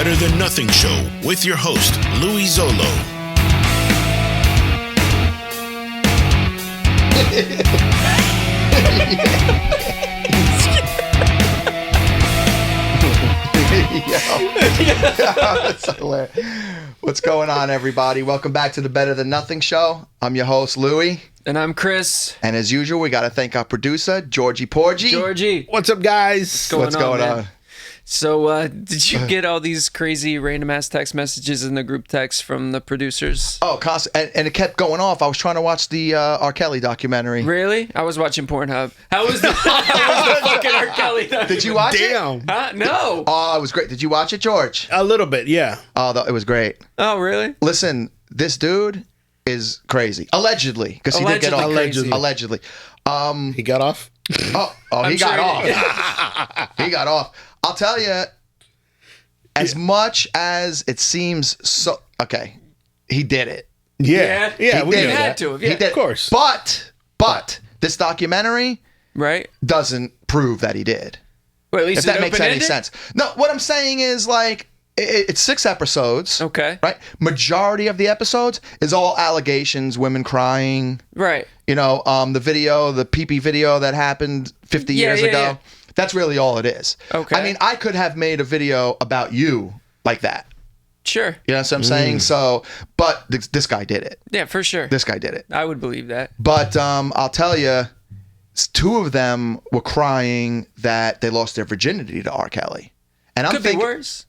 Better Than Nothing Show with your host, Louie Zollo. That's hilarious. What's going on, everybody? Welcome back to the Better Than Nothing Show. I'm your host, Louie. And I'm Chris. And as usual, we got to thank our producer, Georgie Porgy. Georgie. What's up, guys? What's going on? So, did you get all these crazy random-ass text messages in the group text from the producers? Oh, and it kept going off. I was trying to watch the R. Kelly documentary. Really? I was watching Pornhub. How was the fucking R. Kelly documentary? Did you watch it? Huh? No. Oh, it was great. Did you watch it, George? A little bit, yeah. Oh, it was great. Oh, really? Listen, this dude is crazy. Allegedly. Because he did get off. Allegedly. He got off? He got off. He got off. I'll tell you, as much as it seems so... Okay, he did it. Yeah, we had to. Yeah, he did. Of course. But this documentary doesn't prove that he did. Well, at least if that makes any sense. No, what I'm saying is, like, it's 6 episodes. Okay. Right? Majority of the episodes is all allegations, women crying. Right. You know, the pee-pee video that happened 50 years ago. Yeah. That's really all it is. Okay. I mean, I could have made a video about you like that. Sure. You know what I'm saying? So, but this guy did it. Yeah, for sure. This guy did it. I would believe that. But I'll tell you, 2 of them were crying that they lost their virginity to R. Kelly. And I'm thinking, be worse.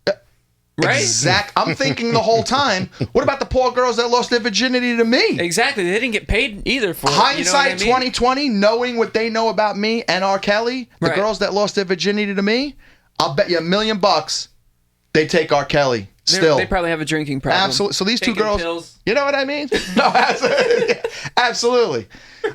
Right? I'm thinking the whole time, what about the poor girls that lost their virginity to me? Exactly. They didn't get paid either for it. Hindsight 2020, knowing what they know about me and R. Kelly, the girls that lost their virginity to me, I'll bet you $1 million they take R. Kelly still. They probably have a drinking problem. Absolutely. So these Taking 2 girls, pills. You know what I mean? No, absolutely.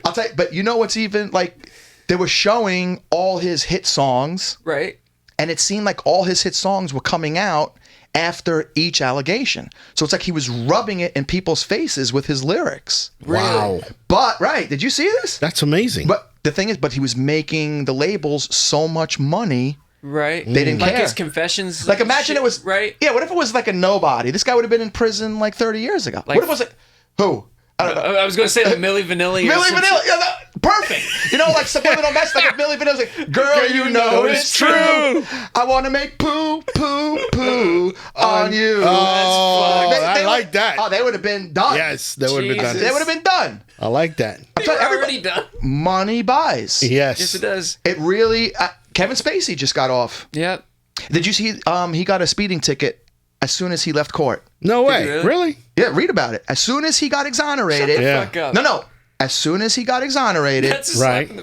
I'll tell you, but you know what's even, like, they were showing all his hit songs. Right. And it seemed like all his hit songs were coming out after each allegation. So it's like he was rubbing it in people's faces with his lyrics. Wow. But, did you see this? That's amazing. But the thing is, he was making the labels so much money. Right. They didn't care. Like his confessions. Like, imagine it was... Right. Yeah, what if it was like a nobody? This guy would have been in prison like 30 years ago. Like, what if it was like... Who? I don't know. I was going to say like Milli Vanilli. Milli Vanilli. Yeah, perfect. You know, like subliminal message, like if Milli Vanilli's like, girl, you know it's true. I want to make poo, poo, poo on you. Oh, I like that. Oh, they would have been done. Yes, they would have been done. They would have been done. I like that. Already done. Money buys. Yes, it does. It really... Kevin Spacey just got off. Yep. Did you see he got a speeding ticket as soon as he left court? No way. Really? Yeah, read about it. As soon as he got exonerated. Shut the fuck up. No. As soon as he got exonerated,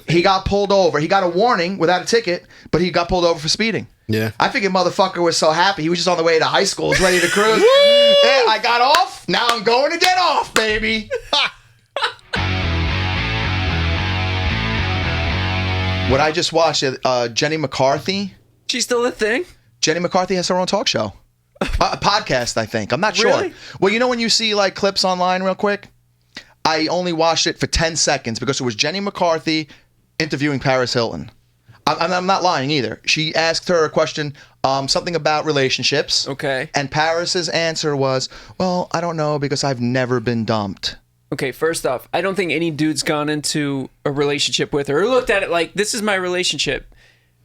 he got pulled over. He got a warning without a ticket, but he got pulled over for speeding. Yeah. I figured motherfucker was so happy. He was just on the way to high school, was ready to cruise. Yeah, I got off. Now I'm going to get off, baby. What I just watched, Jenny McCarthy. She's still a thing? Jenny McCarthy has her own talk show. A podcast, I think. I'm not sure. Really? Well, you know when you see like clips online real quick? I only watched it for 10 seconds because it was Jenny McCarthy interviewing Paris Hilton. I'm not lying either. She asked her a question, something about relationships. Okay. And Paris's answer was, well, I don't know because I've never been dumped. Okay, first off, I don't think any dude's gone into a relationship with her or looked at it like, this is my relationship.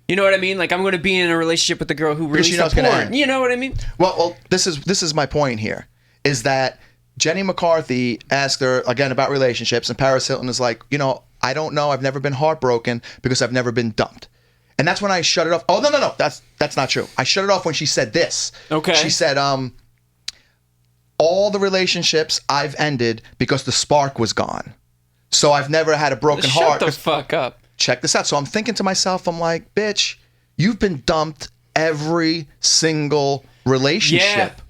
You know what I mean? Like, I'm going to be in a relationship with a girl who released a porn. You know what I mean? Well, this is my point here, is that Jenny McCarthy asked her, again, about relationships, and Paris Hilton is like, you know, I don't know. I've never been heartbroken because I've never been dumped. And that's when I shut it off. Oh, no. That's not true. I shut it off when she said this. Okay. She said, all the relationships I've ended because the spark was gone. So I've never had a broken heart. Shut the fuck up. Check this out. So I'm thinking to myself, I'm like, bitch, you've been dumped every single relationship.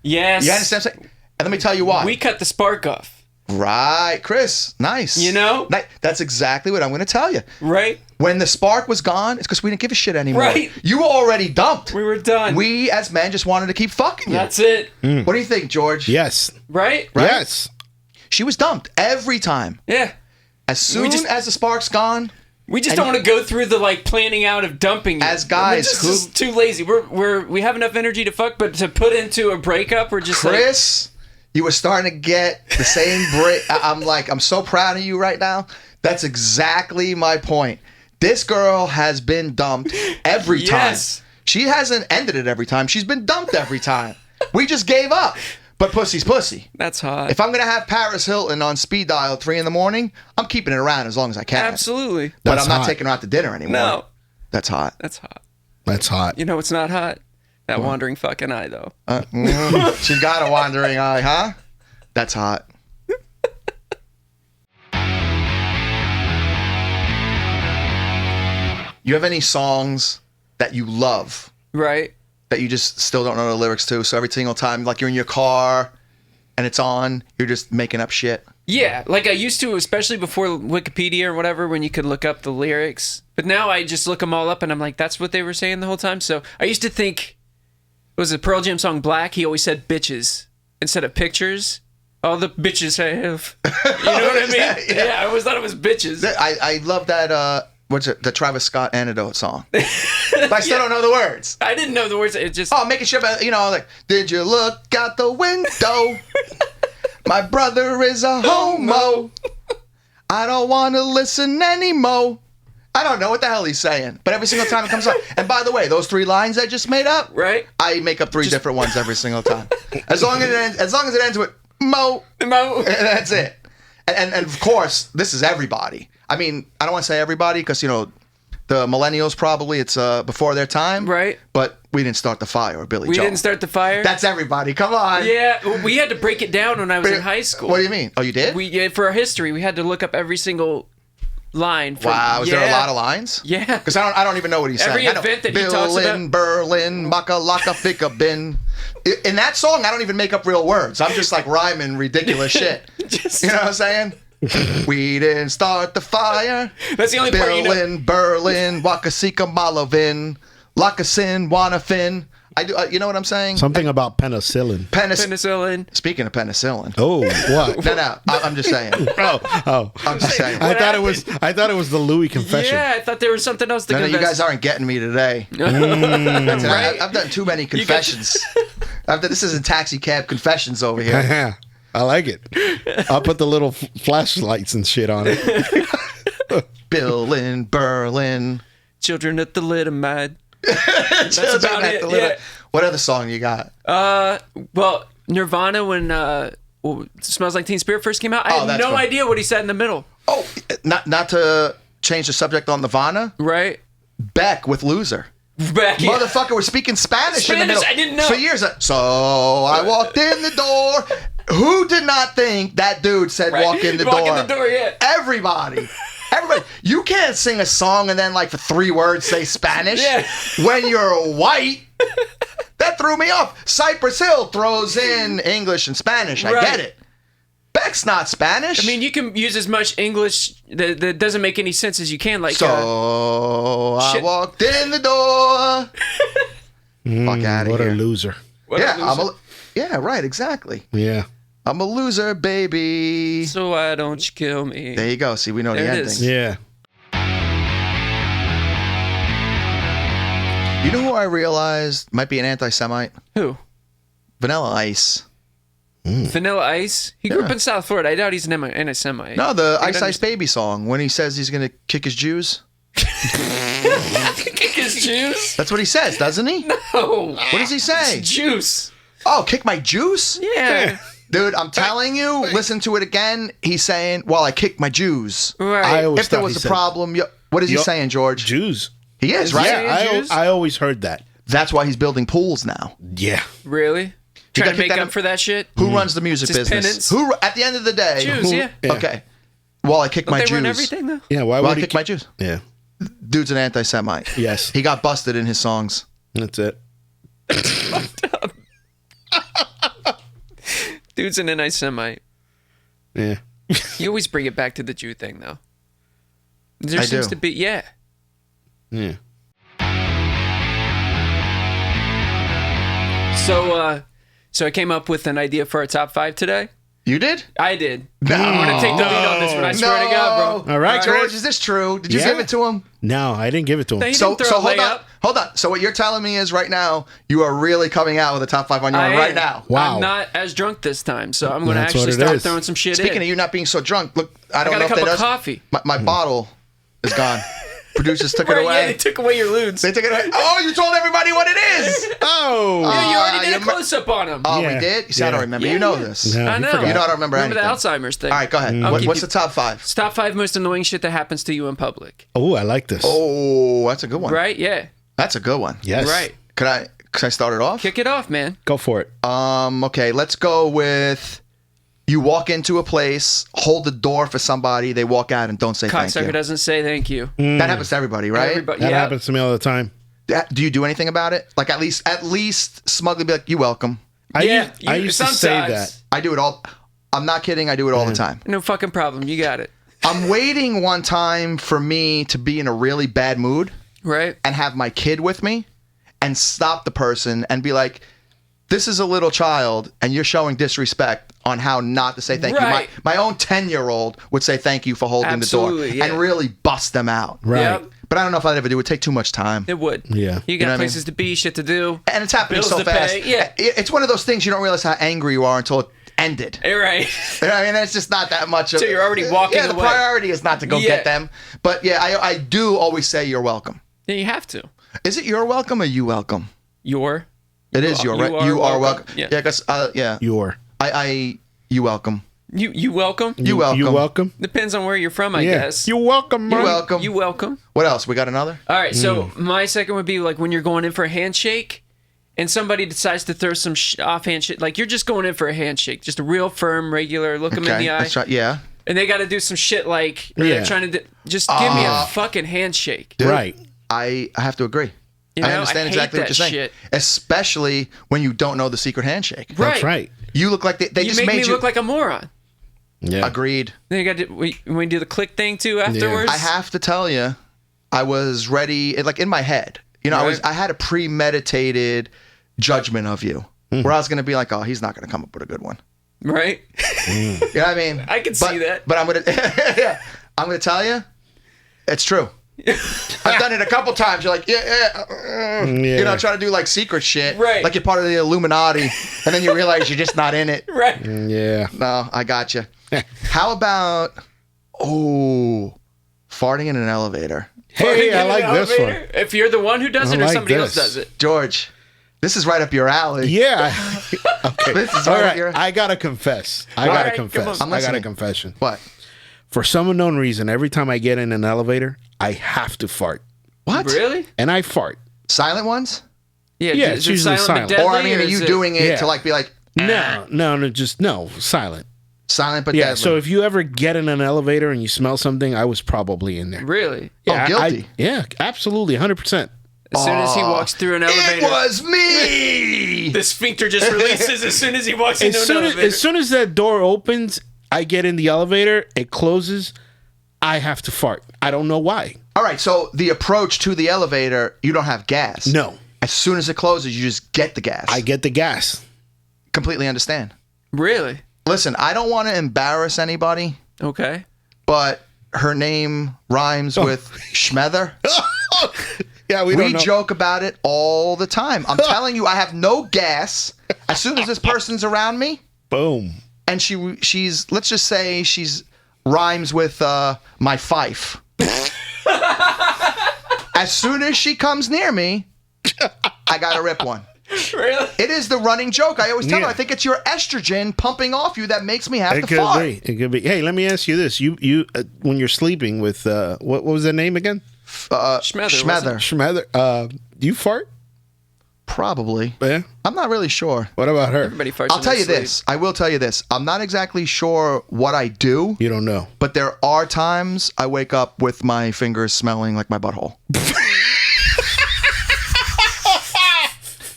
Yeah. Yes. You understand what I'm saying? And let me tell you why. We cut the spark off. Right. Chris, nice. You know? That's exactly what I'm going to tell you. Right. When the spark was gone, it's because we didn't give a shit anymore. Right. You were already dumped. We were done. We, as men, just wanted to keep fucking you. That's it. What do you think, George? Yes. Right? Yes. She was dumped every time. Yeah. As soon as the spark's gone, We just don't want to go through the like planning out of dumping. As guys, we're just too lazy. We have enough energy to fuck, but to put into a breakup, we're just Chris, you were starting to get the same break. I'm so proud of you right now. That's exactly my point. This girl has been dumped every time. She hasn't ended it every time. She's been dumped every time. We just gave up. But pussy's pussy. That's hot. If I'm going to have Paris Hilton on speed dial at 3 a.m, I'm keeping it around as long as I can. Absolutely. But I'm not taking her out to dinner anymore. No. That's hot. That's hot. That's hot. You know what's not hot? That wandering fucking eye, though. She's got a wandering eye, huh? That's hot. You have any songs that you love? Right. That you just still don't know the lyrics to? So every single time, like you're in your car and it's on, you're just making up shit? Yeah, like I used to, especially before Wikipedia or whatever, when you could look up the lyrics. But now I just look them all up and I'm like, that's what they were saying the whole time. So I used to think, was it Pearl Jam song Black? He always said bitches instead of pictures. All the bitches I have. You know what I mean? Yeah, I always thought it was bitches. I love that, what's it? The Travis Scott Antidote song. But I still don't know the words. I didn't know the words. It just... Oh, making sure, you know, like, did you look out the window? My brother is a homo. I don't want to listen anymore. I don't know what the hell he's saying, but every single time it comes up. And by the way, those 3 lines I just made up, right? I make up 3 different ones every single time. As long as it ends with mo, mo, and that's it. And of course, this is everybody. I mean, I don't want to say everybody because, you know, the millennials probably it's before their time, right? But we didn't start the fire, or Billy Joel. We didn't start the fire. That's everybody. Come on. Yeah, we had to break it down when I was in high school. What do you mean? Oh, you did? For our history, we had to look up every single line. Wow, is there a lot of lines? Yeah, because I don't even know what he's saying. Every event that he talks about. Berlin, Maka Laka Fika Bin. In that song, I don't even make up real words. I'm just like rhyming ridiculous shit. You know what I'm saying? We didn't start the fire. That's the only part you know. Berlin, Wakasika Malovin, Lakasin, Wanafin. I do. You know what I'm saying? Something about penicillin. Penicillin. Speaking of penicillin. Oh, what? No. I'm just saying. Oh. I'm just saying. I thought it was the Louie confession. Yeah, I thought there was something else to confess. No, you guys aren't getting me today. Right? I've done too many confessions. This isn't taxi cab confessions over here. Yeah. I like it. I'll put the little flashlights and shit on it. Bill in Berlin. Children at the Litamide. That's about it. Yeah. What other song you got? Well, Nirvana when Smells Like Teen Spirit first came out. I had no idea what he said in the middle. Oh, not to change the subject on Nirvana. Right. Beck with Loser. Beck, yeah. Motherfucker, we're speaking Spanish in the middle. I didn't know. For years. So I walked in the door. Who did not think that dude said walk in the door? Walk in the door, yeah. Everybody. You can't sing a song and then like for 3 words say Spanish when you're white. That threw me off. Cypress Hill throws in English and Spanish. I get it. Beck's not Spanish. I mean, you can use as much English that doesn't make any sense as you can. Like, so I walked in the door. Fuck out of here. What a loser. Yeah, right, exactly. Yeah. I'm a loser, baby. So why don't you kill me? There you go. See, we know the ending. Yeah. You know who I realized might be an anti-Semite? Who? Vanilla Ice. Vanilla Ice? He grew up in South Florida. I doubt he's an anti-Semite. No, the Ice Ice Baby song when he says he's going to kick his Jews. Kick his Jews? That's what he says, doesn't he? No. What does he say? It's juice. Oh, kick my juice? Yeah. Dude, I'm telling you, listen to it again. He's saying, well, I kicked my Jews. Right. If there was a problem, what is he saying, George? Jews. He is, right? Yeah, I always heard that. That's why he's building pools now. Yeah. Really? Trying to make up for that shit? Who runs the music business? Penance? Who, at the end of the day? Jews, yeah. Okay. Well, I kicked my Jews. They run everything, though? Yeah, why would I kick my Jews? Yeah. Dude's an anti-Semite. Yes. He got busted in his songs. That's it. Dude's an anti-Semite. Yeah. You always bring it back to the Jew thing, though. There seems to be, Yeah. So I came up with an idea for our top 5 today. You did? I did. I'm gonna take the lead on this one. I swear to God, bro. All right, George, Chris. is this true? Did you Yeah. give it to him? No, I didn't give it to him. He So didn't throw a hold layup. on. So what you're telling me is right now you are really coming out with a top 5 on your own right now. Wow. I'm not as drunk this time, so I'm going to That's what actually it start is. throwing some shit Speaking in. of you not being so drunk, look, I I don't got know a if cup they of know. coffee. My bottle is gone. Producers took it Right, away. yeah, they took away your lewds. They took it away. Oh, you told everybody what it is. Oh. Yeah, you already did a you- close-up on him. Oh, Yeah. we did? You see, I don't Yeah. remember. Yeah, you know yeah. this. No, I he know. forgot. You know I don't remember Remember anything. the Alzheimer's thing. All right, go ahead. keep What's you- the top 5? It's top 5 most annoying shit that happens to you in public. Oh, I like this. Oh, that's a good one. Right? Yeah. That's a good one. Yes. Right. Could I start it off? Kick it off, man. Go for it. Okay, let's go with you walk into a place, hold the door for somebody, they walk out and don't say thank Cocksucker you. doesn't say thank you. That happens to everybody, right? Everybody, That yeah. happens to me all the time. Do you do anything about it? Like at least smugly be like, "You welcome." I Yeah, used to say sometimes. that. I do it all. I'm not kidding. I do it all the time. No fucking problem. You got it. I'm waiting one time for me to be in a really bad mood Right? and have my kid with me and stop the person and be like, this is a little child and you're showing disrespect on how not to say thank Right. you. My own 10-year-old would say thank you for holding Absolutely, the door and yeah. really bust them out. Right. Yep. But I don't know if I'd ever do it. It would take too much time. It would. Yeah. You know got what I mean? places to be, shit to do. And it's happening Bills so to fast. pay, yeah. It's one of those things you don't realize how angry you are until it ended. Hey, right. You know what I mean, it's just not that much. So you're already walking Yeah, the away. priority is not to go Yeah. get them. But yeah, I do always say you're welcome. Yeah, you have to. Is it you're welcome or you welcome? Your. It is your, right? You are welcome. Yeah. Yeah, because yeah. Your. You welcome. You welcome? You welcome. You welcome? Depends on where you're from, I Yeah. guess. You welcome, You man. welcome. You welcome. What else? We got another? All right, so my second would be like when you're going in for a handshake and somebody decides to throw some offhand shit. Like you're just going in for a handshake, just a real firm, regular, look them in the eye. That's right. Yeah. And they got to do some shit like, or Yeah. they're trying to just give me a fucking handshake. Dude, Right. I have to agree. You know, I understand I hate exactly what that you're saying. shit. Especially when you don't know the secret handshake. That's right. You look like they You just make made me you look like a moron. Yeah. agreed. Then you got to, when you do the click thing too afterwards. I have to tell you, I was ready, like in my head. You know, Right. I had a premeditated judgment of you, where I was going to be like, oh, he's not going to come up with a good one. Right? You know what I mean? I can see that. But I'm gonna, yeah, I'm gonna tell you, it's true. I've done it a couple times. You're like, Yeah. you know, try to do like secret shit, Right. like you're part of the Illuminati, and then you realize you're just not in it. Right. Yeah. No, I got you. How about farting in an elevator, Hey, I In an like this one. elevator? If you're the one who does it I or like somebody else this. does it. George? This is right up your alley. Yeah. Okay. This is All right up right. your. I gotta confess. right, come on. I'm I got a listening. confession. What? For some unknown reason, every time I get in an elevator, I have to fart, What? Really? and I fart. Silent ones? Yeah, Yeah, is it's it usually silent. silent. But Or I deadly, mean, are is you it- doing it Yeah. to like be like No, silent. silent but Yeah. deadly? So if you ever get in an elevator and you smell something, I was probably in there. Really? Yeah, guilty. yeah, absolutely, 100%. As soon as he walks through an it elevator, was me. the sphincter just releases as soon as he walks into an elevator. As soon as that door opens, I get in the elevator. It closes. I have to fart. I don't know why. All right, so the approach to the elevator, you don't have gas. No, As soon as it closes, you just get the gas. I get the gas. completely understand. Really? Listen, I don't want to embarrass anybody, Okay. but her name rhymes with Schmether. Yeah, we We don't know. joke about it all the time. I'm telling you, I have no gas. As soon as this person's around me, Boom. and she's let's just say she's rhymes with my fife. As soon as she comes near me, I gotta rip one. Really? It is the running joke. I always tell her, Yeah. I think it's your estrogen pumping off you that makes me have It to could fart. be. It could be. Hey, let me ask you this: you when you're sleeping with what was that name again? Schmether. Schmether. Do you fart? Probably. Yeah. I'm not really sure. What about her? Everybody farts I'll in tell their you sleep. this. I will tell you this. I'm not exactly sure what I do, You don't know. but there are times I wake up with my fingers smelling like my butthole.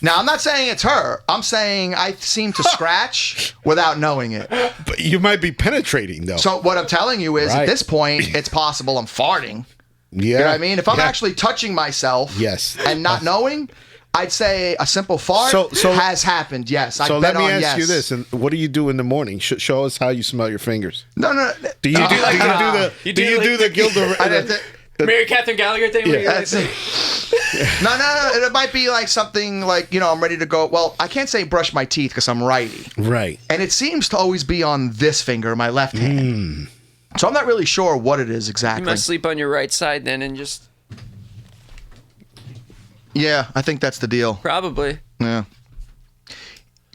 Now, I'm not saying it's her. I'm saying I seem to scratch without knowing it. But you might be penetrating though. So what I'm telling you is, at Right. this point, it's possible I'm farting. yeah. You know what I mean? If I'm Yeah. actually touching myself Yes. and not knowing, I'd say a simple fart has happened. Yes. So let me ask you this: and what do you do in the morning? Show us how you smell your fingers. No. Do you do the Gilda? Mary Catherine Gallagher thing? Yeah, No. It might be like something like, I'm ready to go. Well, I can't say brush my teeth because I'm righty. Right. And it seems to always be on this finger, my left hand. So I'm not really sure what it is exactly. You must sleep on your right side then and just... Yeah, I think that's the deal. Probably. Yeah.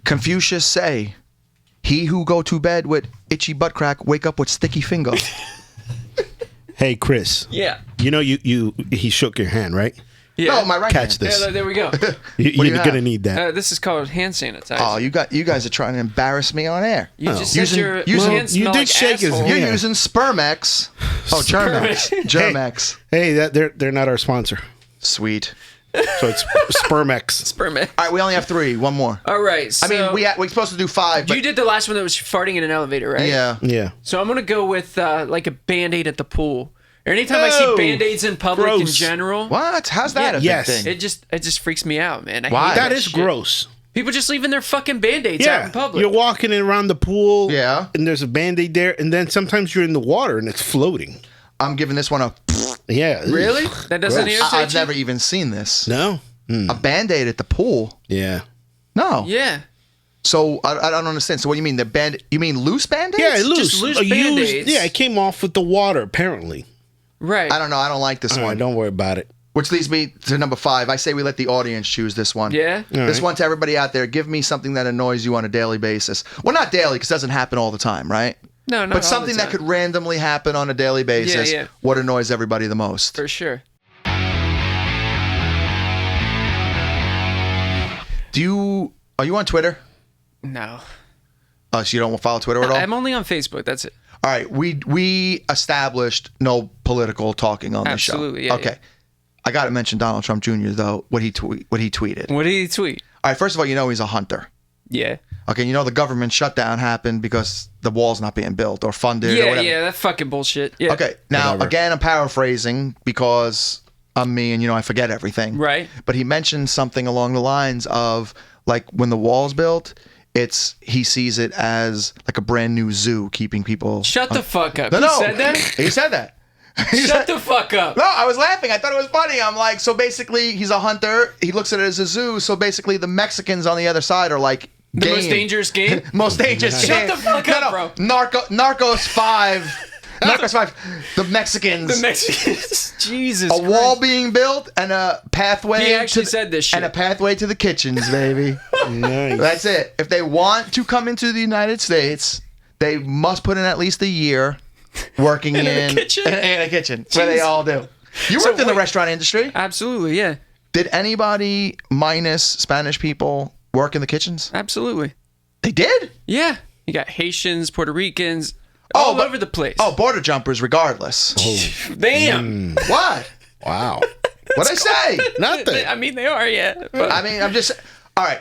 Confucius say, he who go to bed with itchy butt crack, wake up with sticky finger. Hey, Chris. Yeah. He shook your hand, right? Yeah. No, my right Catch hand. this. Yeah, there we go. You're going to need that. This is called hand sanitizer. Oh, you guys are trying to embarrass me on air. You just said your using- hands you smell did like shake his asshole. hand. You're using Spermex. Oh, Germex. Germex. Hey, they're not our sponsor. Sweet. So it's Spermex. Sperm. All right, we only have 3. One more. All right. So I mean, we're supposed to do 5. But you did the last one that was farting in an elevator, right? Yeah. Yeah. So I'm gonna go with like a Band-Aid at the pool. Or anytime I see Band-Aids in public in Gross. general, What? How's that a Yes. big thing? it just freaks me out, man. I Why? hate That is shit. gross. People just leaving their fucking Band-Aids out in public. You're walking around the pool. Yeah. And there's a Band-Aid there, and then sometimes you're in the water and it's floating. I'm giving this one a... Yeah. Really? That doesn't irritate I've you? never even seen this. No. A Band-Aid at the pool? Yeah. No. Yeah. So I don't understand. So what do you mean? You mean loose Band-Aids? Yeah, Just loose Band-Aids. Yeah, it came off with the water, apparently. Right. I don't know. I don't like this All one. right, don't worry about it. Which leads me to number 5. I say we let the audience choose this one. Yeah? This one to everybody out there. Give me something that annoys you on a daily basis. Well, not daily because it doesn't happen all the time, right? No, not But all something the that time. could randomly happen on a daily basis. Yeah. What annoys everybody the most? For sure. Are you on Twitter? No. So you don't follow Twitter at all? I'm only on Facebook. That's it. All right, we established no political talking on this show. Absolutely, yeah, Okay. yeah. I got to mention Donald Trump Jr. though. What he tweeted. What did he tweet? All right, first of all, he's a hunter. Yeah. Okay, the government shutdown happened because the wall's not being built or funded or Yeah, whatever. yeah, that fucking bullshit. Yeah. Okay, now Whatever. again, I'm paraphrasing because I'm me and I forget everything. Right. But he mentioned something along the lines of like when the wall's built, he sees it as like a brand new zoo keeping people. Shut the fuck up. No, He no. said that? He said that. Shut the fuck up. No, I was laughing. I thought it was funny. I'm like, so basically, he's a hunter. He looks at it as a zoo. So basically, the Mexicans on the other side are like The game. most dangerous game? Most dangerous Shut game. the fuck up, bro. Narcos 5. Narcos 5. The Mexicans. The Mexicans. Jesus A Christ. wall being built and a pathway. He actually to said this shit. And a pathway to the kitchens, baby. Nice. That's it. If they want to come into the United States, they must put in at least a year working in a kitchen? in a kitchen. Where they all do. You worked in the restaurant industry. Absolutely, yeah. Did anybody minus Spanish people work in the kitchens? Absolutely. They did? Yeah. You got Haitians, Puerto Ricans, all over the place. Oh, border jumpers regardless. Damn. What? Wow. What'd I say? Nothing. I mean, they are, yeah. But I mean, I'm just... All right.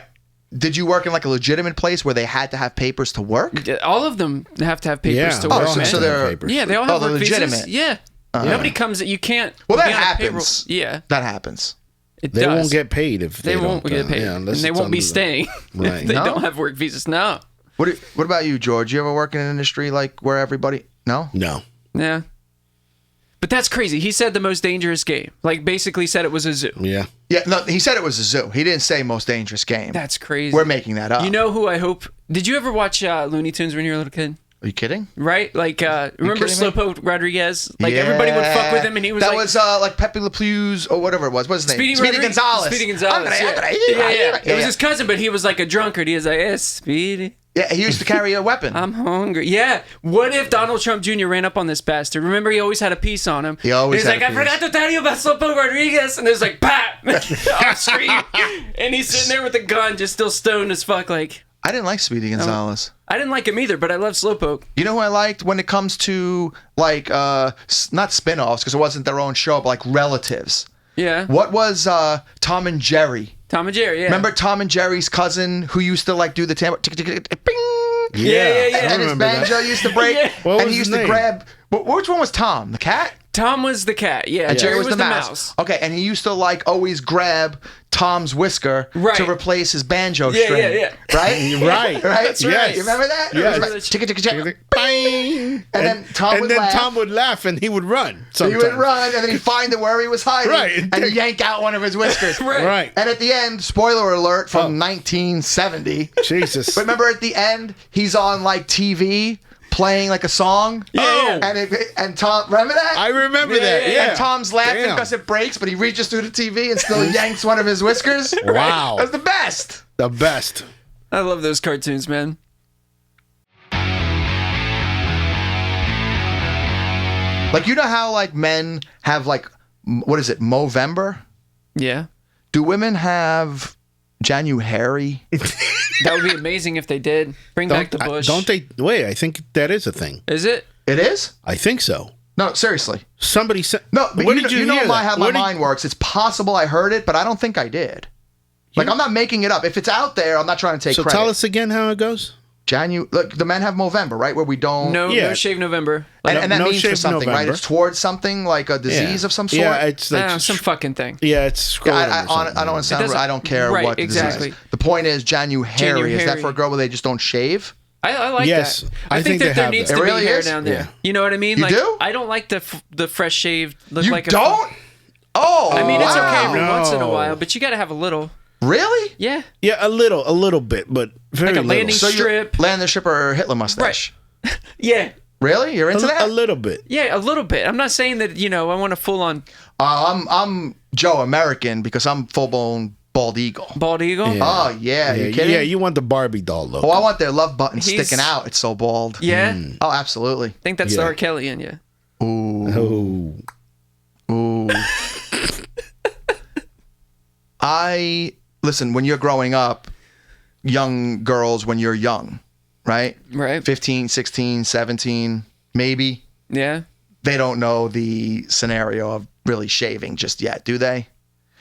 Did you work in like a legitimate place where they had to have papers to work? all of them have to have papers Yeah. to they work, all so- man. have so to have they're- papers. Yeah, they all have they're work visas. legitimate. Yeah. Nobody comes that you can't. Well, that be on a payroll. happens. Yeah, That happens. it They does. won't get paid if They won't get paid, Yeah, and unless they it's won't be under the- staying Right. if they No? don't have work visas. No. What about you, George? You ever work in an industry like where everybody... No? No. Yeah. But that's crazy. He said the most dangerous game. Like, basically said it was a zoo. Yeah. Yeah, no, he said it was a zoo. He didn't say most dangerous game. That's crazy. We're making that up. You know who I hope... Did you ever watch Looney Tunes when you were a little kid? Are you kidding? Right? Like, remember kidding me? Slowpoke Rodriguez? Like, everybody would fuck with him, and he was that like... was like Pepe Le Pew's or whatever it was. What's his name? Speedy Gonzalez. Speedy Gonzalez, yeah. It was his cousin, but he was like a drunkard. He was like, yes, Speedy. Yeah, he used to carry a weapon. I'm hungry. Yeah. What if Donald Trump Jr. ran up on this bastard? Remember, he always had a piece on him. He always He's had like, a I piece. forgot to tell you about Slowpoke Rodriguez. And there's like, pat! off screen. And he's sitting there with a gun, just still stoned as fuck. Like, I didn't like Speedy Gonzalez. I didn't like him either, but I love Slowpoke. You know who I liked when it comes to like not spin-offs because it wasn't their own show, but like relatives. Yeah. What was Tom and Jerry? Tom and Jerry, yeah. Remember Tom and Jerry's cousin who used to like do the tambour? Bing! Yeah. And his remember that. banjo used to break. Yeah. What And was he used his to name? grab. Which one was Tom? The cat? Tom was the cat. Yeah, And Jerry was the mouse. Okay, and he used to like always grab Tom's whisker Right. to replace his banjo Yeah, string. yeah. Right? Right. Right? That's right. You remember that? Yes. It was like, chicka, chicka, chicka. Bang. And then Tom would laugh. Tom would laugh and he would run. He Sometimes. would run, and then he'd find it where he was hiding, Right. and yank out one of his whiskers. Right. And at the end, spoiler alert from 1970. Jesus. But remember at the end, he's on like TV playing like a song. Yeah. And Tom, remember that? I remember that. Yeah. And Tom's laughing Damn. because it breaks, but he reaches through the TV and still yanks one of his whiskers. Wow. That's the best. The best. I love those cartoons, man. Like, you know how like men have like, what is it, Movember? Yeah. Do women have Januhairy? That would be amazing if they did. Bring back the bush. Don't they? Wait, I think that is a thing. Is it? It is? I think so. No, seriously. Somebody said. No, but Where you, did you know hear my, that? how my Where did- mind works. It's possible I heard it, but I don't think I did. Like, I'm not making it up. If it's out there, I'm not trying to take So credit. tell us again how it goes. Look, the men have Movember, right? Where we don't... No, Yeah. no shave November. And that No means for shave something, right? November. It's towards something, like a disease of some sort. Yeah, it's like Some fucking thing. yeah, it's scrotum I or something. don't want to sound... doesn't- I don't care right, what the disease exactly. is. The point is, Januhairy. Is that Januhairy. for a girl where they just don't shave? I like Yes, that. I think that they there have needs that. to It be really hair is? down there. Yeah. You know what I mean? You Like, do? I don't like the fresh shaved look You like don't? Oh, I mean, it's okay every No. once in a while, but you got to have a little. Really? Yeah. Yeah, a little bit, but very Like a little. landing So strip. you're Landon Stripper or Hitler mustache? Yeah. Really? You're into that? a little bit. Yeah, a little bit. I'm not saying that, I want a full on I'm Joe American because I'm full blown bald eagle. bald eagle. Yeah. Oh yeah, you kidding? Yeah, you want the Barbie doll look. Oh, I want their love button He's- sticking out. It's so bald. Yeah. Oh, absolutely. I think that's the Yeah. R. Kelly in you. Ooh. Oh, Ooh. Listen, when you're growing up, young girls, when you're young, right? Right. 15, 16, 17, maybe, Yeah. they don't know the scenario of really shaving just yet, do they?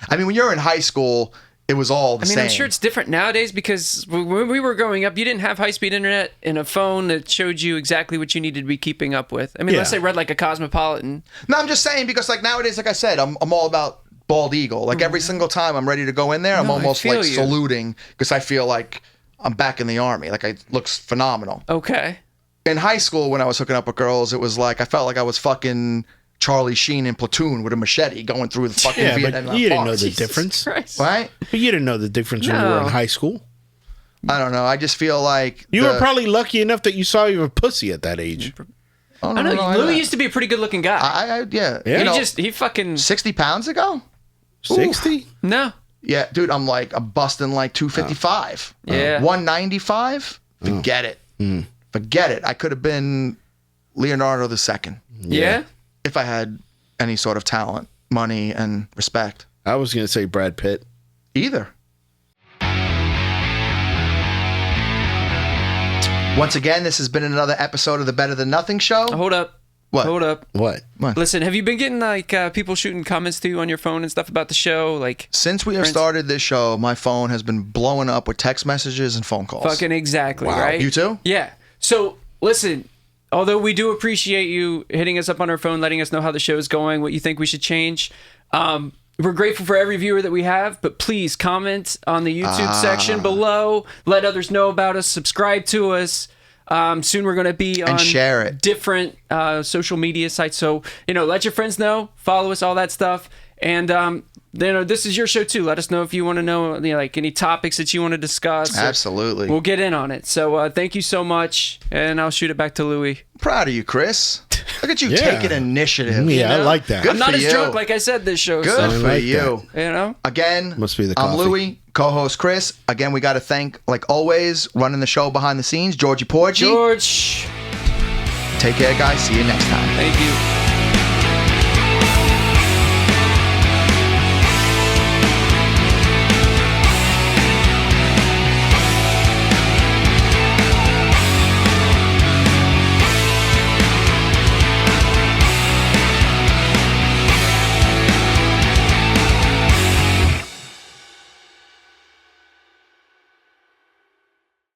I mean, when you're in high school, it was all the I mean, same. I'm sure it's different nowadays because when we were growing up, you didn't have high-speed internet and a phone that showed you exactly what you needed to be keeping up with. I mean, unless Yeah. they read like a Cosmopolitan. No, I'm just saying because like nowadays, like I said, I'm all about bald eagle. Like every single time I'm ready to go in there, I'm No, I almost feel like you. saluting because I feel like I'm back in the army. Like it looks phenomenal. Okay. In high school, when I was hooking up with girls, it was like I felt like I was fucking Charlie Sheen in Platoon with a machete going through the fucking yeah, Vietnam. but you didn't know the Jesus difference. Christ. Right? But you didn't know the difference when you were in No. high school. I don't know. I just feel like You were probably lucky enough that you saw your pussy at that age. I I know. Louie used to be a pretty good-looking guy. yeah. Yeah. You know, he fucking 60 pounds ago. 60? no. Yeah, dude. I'm busting like 255. Yeah. 195. Forget it. Forget it. I could have been Leonardo II Yeah. if I had any sort of talent, money, and respect. I was going to say Brad Pitt. Either. Once again, this has been another episode of the Better Than Nothing Show. Hold up. What? Hold up. What? Listen, have you been getting like people shooting comments to you on your phone and stuff about the show? Like Since we have started this show, my phone has been blowing up with text messages and phone calls. fucking exactly, right? You too? Yeah. So listen, although we do appreciate you hitting us up on our phone, letting us know how the show is going, what you think we should change. We're grateful for every viewer that we have, but please comment on the YouTube section below. Let others know about us. Subscribe to us. Soon we're going to be on share it. different social media sites. So, let your friends know, follow us, all that stuff. And, this is your show too. Let us know if you want to know, like any topics that you want to discuss. Absolutely. We'll get in on it. So thank you so much. And I'll shoot it back to Louie. Proud of you, Chris. Look at you Yeah. taking initiative. Yeah, I like that. Good I'm not for as you. drunk like I said this show. Good So, for like you. Again, Must be the I'm coffee. Louie, co-host Chris. Again, we got to thank, like always, running the show behind the scenes, Georgie Porgy. George, Take care, guys. See you next time. thank you.